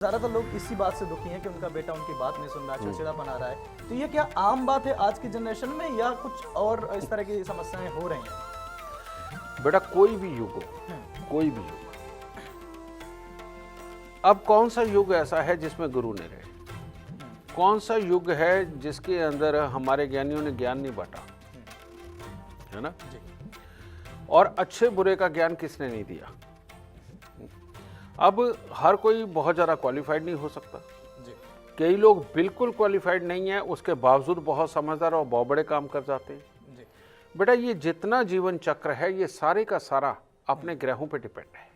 ज़्यादातर लोग इसी बात से दुखी हैं कि उनका बेटा उनकी बात नहीं सुन रहा, चिड़चिड़ापन आ रहा है। तो ये क्या आम बात है आज की जनरेशन में या कुछ और इस तरह की समस्याएं हो रही हैं? बेटा कोई भी युग हो, कोई भी युग, अब कौन सा युग ऐसा है जिसमें गुरु नहीं रहे? कौन सा युग है जिसके अंदर हमारे ज्ञानियों ने ज्ञान नहीं बांटा, है ना? और अच्छे बुरे का ज्ञान किसने नहीं दिया? अब हर कोई बहुत ज़्यादा क्वालिफाइड नहीं हो सकता। कई लोग बिल्कुल क्वालिफाइड नहीं है, उसके बावजूद बहुत समझदार और बहुत बड़े काम कर जाते हैं। बेटा ये जितना जीवन चक्र है ये सारे का सारा अपने ग्रहों पे डिपेंड है।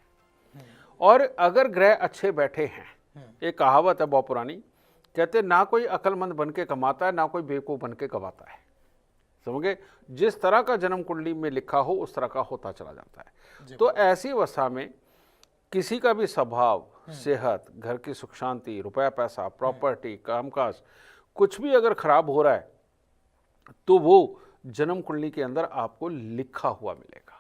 और अगर ग्रह अच्छे बैठे हैं, एक कहावत है बहुत पुरानी, कहते ना कोई अक्लमंद बन के कमाता है ना कोई बेवकूफ़ बन के कमाता है। समझे? जिस तरह का जन्म कुंडली में लिखा हो उस तरह का होता चला जाता है। तो ऐसी अवस्था में किसी का भी स्वभाव, सेहत, घर की सुख शांति, रुपया पैसा, प्रॉपर्टी, कामकाज, कुछ भी अगर खराब हो रहा है तो वो जन्म कुंडली के अंदर आपको लिखा हुआ मिलेगा।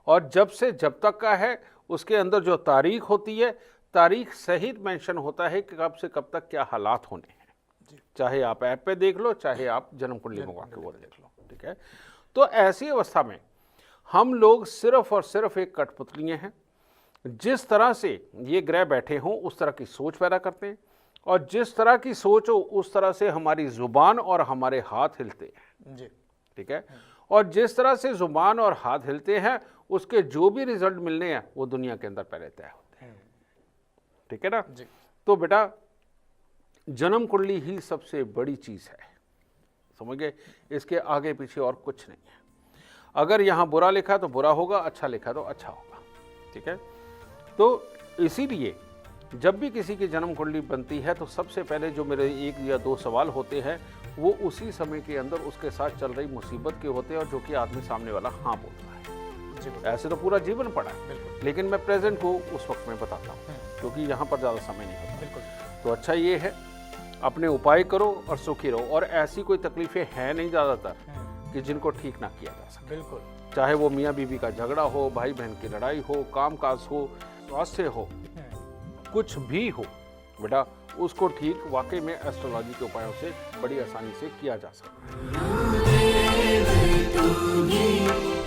और जब से जब तक का है उसके अंदर जो तारीख होती है, तारीख सहित मेंशन होता है कि कब से कब तक क्या हालात होने हैं। चाहे आप ऐप पे देख लो, चाहे आप जन्म कुंडली मंगवा के वो देख लो, ठीक है? तो ऐसी अवस्था में हम लोग सिर्फ और सिर्फ एक कठपुतलियां हैं। जिस तरह से ये ग्रह बैठे हों उस तरह की सोच पैदा करते हैं, और जिस तरह की सोच हो उस तरह से हमारी जुबान और हमारे हाथ हिलते हैं जी, ठीक है? और जिस तरह से जुबान और हाथ हिलते हैं उसके जो भी रिजल्ट मिलने हैं वो दुनिया के अंदर पहले तय होते हैं, ठीक है ना जी? तो बेटा जन्म कुंडली ही सबसे बड़ी चीज है, समझ गए? इसके आगे पीछे और कुछ नहीं है। अगर यहाँ बुरा लिखा है तो बुरा होगा, अच्छा लिखा है तो अच्छा होगा, ठीक है? तो इसीलिए जब भी किसी की जन्म कुंडली बनती है तो सबसे पहले जो मेरे एक या दो सवाल होते हैं वो उसी समय के अंदर उसके साथ चल रही मुसीबत के होते हैं, और जो कि आदमी सामने वाला हाँ बोलता है। ऐसे तो पूरा जीवन पड़ा है, लेकिन मैं प्रेजेंट को उस वक्त में बताता हूँ क्योंकि यहाँ पर ज़्यादा समय नहीं होता। तो अच्छा ये है, अपने उपाय करो और सुखी रहो। और ऐसी कोई तकलीफें हैं नहीं ज़्यादातर कि जिनको ठीक ना किया जा सके। बिल्कुल, चाहे वो मियाँ बीवी का झगड़ा हो, भाई बहन की लड़ाई हो, कामकाज हो, स्वास्थ्य हो, कुछ भी हो, बेटा उसको ठीक वाकई में एस्ट्रोलॉजी के उपायों से बड़ी आसानी से किया जा सकता है।